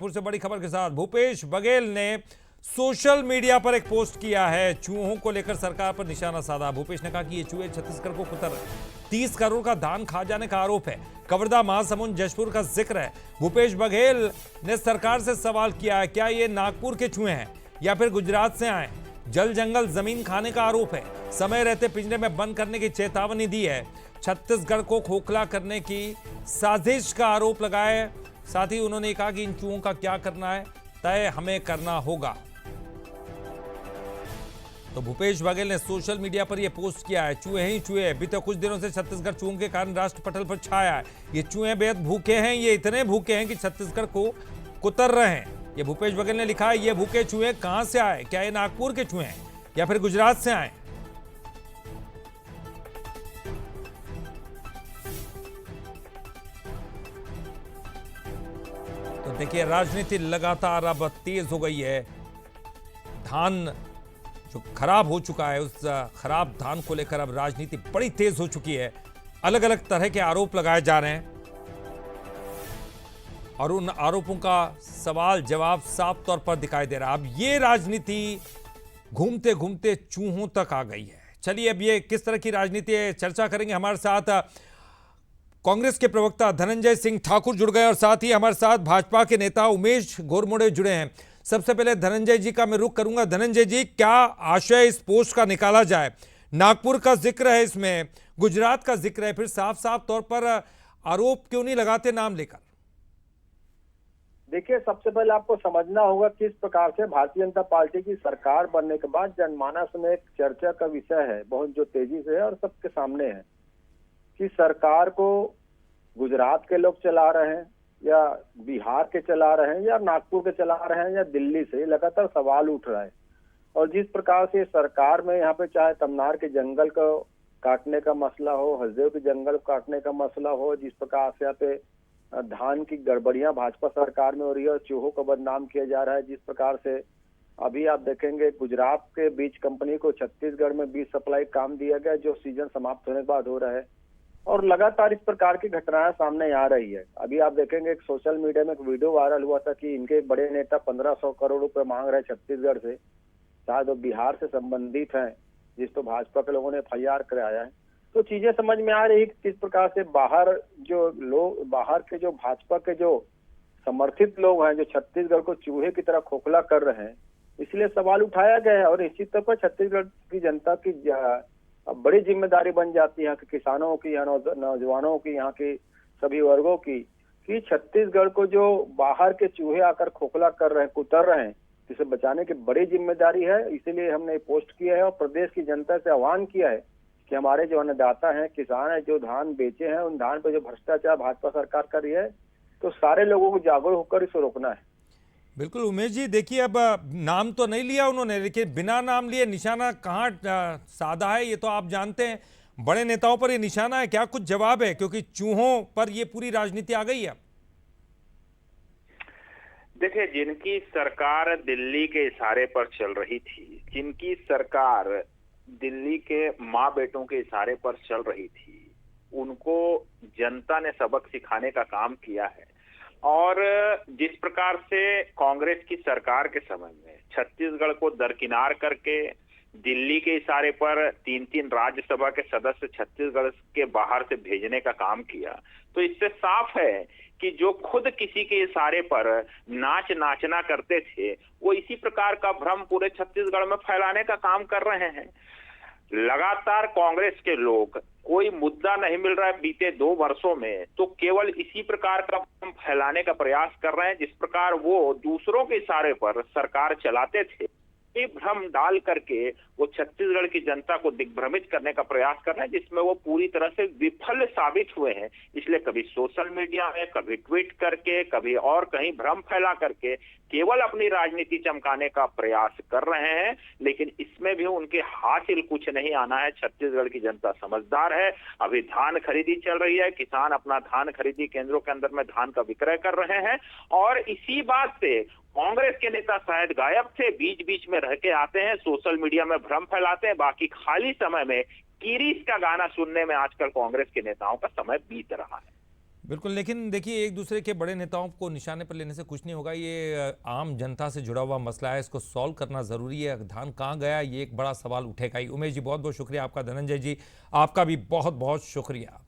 पुर से बड़ी खबर के साथ भूपेश बघेल ने सोशल मीडिया पर एक पोस्ट किया है। चूहों को लेकर सरकार पर निशाना साधा। भूपेश ने कहा कि ये चूहे छत्तीसगढ़ को कुतर 30 करोड़ का धान खा जाने का आरोप है। कवर्धा, महासमुंद, जशपुर का जिक्र है। भूपेश बघेल ने सरकार से सवाल किया है, क्या ये नागपुर के चूहे हैं या फिर गुजरात से आए? जल जंगल जमीन खाने का आरोप है। समय रहते पिंजरे में बंद करने की चेतावनी दी है। छत्तीसगढ़ को खोखला करने की साजिश का आरोप लगाया है। साथ ही उन्होंने कहा कि इन चूहों का क्या करना है तय हमें करना होगा। तो भूपेश बघेल ने सोशल मीडिया पर यह पोस्ट किया है। चूहे ही चूहे। बीते कुछ दिनों से छत्तीसगढ़ चूहों के कारण राष्ट्र पटल पर छाया है। ये चूहे बेहद भूखे हैं। ये इतने भूखे हैं कि छत्तीसगढ़ को कुतर रहे हैं। ये भूपेश बघेल ने लिखा है। ये भूखे चूहे कहां से आए? क्या ये नागपुर के चूहे हैं या फिर गुजरात से आए? तो देखिए, राजनीति लगातार अब तेज हो गई है। धान जो खराब हो चुका है, उस खराब धान को लेकर अब राजनीति बड़ी तेज हो चुकी है। अलग अलग तरह के आरोप लगाए जा रहे हैं और उन आरोपों का सवाल जवाब साफ तौर पर दिखाई दे रहा है। अब ये राजनीति घूमते घूमते चूहों तक आ गई है। चलिए, अब ये किस तरह की राजनीति है, चर्चा करेंगे। हमारे साथ कांग्रेस के प्रवक्ता धनंजय सिंह ठाकुर जुड़ गए और साथ ही हमारे साथ भाजपा के नेता उमेश घोरमोड़े जुड़े हैं। सबसे पहले धनंजय जी का मैं रुख करूंगा। धनंजय जी, क्या आशय इस पोस्ट का निकाला जाए? नागपुर का जिक्र है, इसमें गुजरात का जिक्र है, फिर साफ साफ तौर पर आरोप क्यों नहीं लगाते नाम लेकर? देखिए, सबसे पहले आपको समझना होगा किस प्रकार से भारतीय जनता पार्टी की सरकार बनने के बाद जनमानस में एक चर्चा का विषय है, बहुत जो तेजी से है और सबके सामने है कि सरकार को गुजरात के लोग चला रहे हैं या बिहार के चला रहे हैं या नागपुर के चला रहे हैं या दिल्ली से, लगातार सवाल उठ रहा है। और जिस प्रकार से सरकार में यहाँ पे चाहे तमनार के जंगल को काटने का मसला हो, हसदेव के जंगल को काटने का मसला हो, जिस प्रकार से यहाँ पे धान की गड़बड़ियां भाजपा सरकार में हो रही है और चूहों को बदनाम किया जा रहा है, जिस प्रकार से अभी आप देखेंगे गुजरात के बीज कंपनी को छत्तीसगढ़ में बीज सप्लाई काम दिया गया जो सीजन समाप्त होने के बाद हो रहा है और लगातार इस प्रकार की घटनाएं सामने आ रही है। अभी आप देखेंगे एक सोशल मीडिया में एक वीडियो वायरल हुआ था कि इनके बड़े नेता 1500 करोड़ रुपए मांग रहे हैं छत्तीसगढ़ से, शायद वो बिहार से संबंधित हैं, जिस तो भाजपा के लोगों ने FIR कराया है। तो चीजें समझ में आ रही है किस प्रकार से बाहर के जो भाजपा के जो समर्थित लोग हैं, जो छत्तीसगढ़ को चूहे की तरह खोखला कर रहे हैं, इसलिए सवाल उठाया गया है। और निश्चित तौर पर छत्तीसगढ़ की जनता की बड़ी जिम्मेदारी बन जाती है, यहाँ के किसानों की, यहाँ नौजवानों की, यहाँ के सभी वर्गों की, कि छत्तीसगढ़ को जो बाहर के चूहे आकर खोखला कर रहे हैं, कुतर रहे हैं, इसे बचाने की बड़ी जिम्मेदारी है। इसीलिए हमने पोस्ट किया है और प्रदेश की जनता से आह्वान किया है कि हमारे जो अन्नदाता हैं, किसान हैं, जो धान बेचे हैं, उन धान पे जो भ्रष्टाचार भाजपा सरकार कर रही है, तो सारे लोगों को जागरूक होकर इसे रोकना है। बिल्कुल उमेश जी, देखिए, अब नाम तो नहीं लिया उन्होंने, लेकिन बिना नाम लिए निशाना कहाँ साधा है ये तो आप जानते हैं। बड़े नेताओं पर ये निशाना है, क्या कुछ जवाब है? क्योंकि चूहों पर ये पूरी राजनीति आ गई है। देखिए, जिनकी सरकार दिल्ली के इशारे पर चल रही थी, जिनकी सरकार दिल्ली के माँ बेटों के इशारे पर चल रही थी, उनको जनता ने सबक सिखाने का काम किया है। और जिस प्रकार से कांग्रेस की सरकार के समय में छत्तीसगढ़ को दरकिनार करके दिल्ली के इशारे पर 3-3 राज्यसभा के सदस्य छत्तीसगढ़ के बाहर से भेजने का काम किया, तो इससे साफ है कि जो खुद किसी के इशारे पर नाचना करते थे, वो इसी प्रकार का भ्रम पूरे छत्तीसगढ़ में फैलाने का काम कर रहे हैं। लगातार कांग्रेस के लोग, कोई मुद्दा नहीं मिल रहा है बीते 2 वर्षों में, तो केवल इसी प्रकार का भ्रम फैलाने का प्रयास कर रहे हैं। जिस प्रकार वो दूसरों के इशारे पर सरकार चलाते थे, ये भ्रम डाल करके वो छत्तीसगढ़ की जनता को दिग्भ्रमित करने का प्रयास कर रहे हैं, जिसमें वो पूरी तरह से विफल साबित हुए हैं। इसलिए कभी सोशल मीडिया में, कभी ट्वीट करके, कभी और कहीं भ्रम फैला करके केवल अपनी राजनीति चमकाने का प्रयास कर रहे हैं, लेकिन इसमें भी उनके हासिल कुछ नहीं आना है। छत्तीसगढ़ की जनता समझदार है। अभी धान खरीदी चल रही है, किसान अपना धान खरीदी केंद्रों के अंदर में धान का विक्रय कर रहे हैं और इसी बात से कांग्रेस के नेता शायद गायब थे, बीच बीच में रह के आते हैं, सोशल मीडिया में भ्रम फैलाते हैं, बाकी खाली समय में कीरीस का गाना सुनने में आजकल कांग्रेस के नेताओं का समय बीत रहा है। बिल्कुल, लेकिन देखिए एक दूसरे के बड़े नेताओं को निशाने पर लेने से कुछ नहीं होगा। ये आम जनता से जुड़ा हुआ मसला है, इसको सॉल्व करना ज़रूरी है। धान कहाँ गया, ये एक बड़ा सवाल उठेगा ही। उमेश जी बहुत बहुत शुक्रिया आपका। धनंजय जी आपका भी बहुत बहुत शुक्रिया।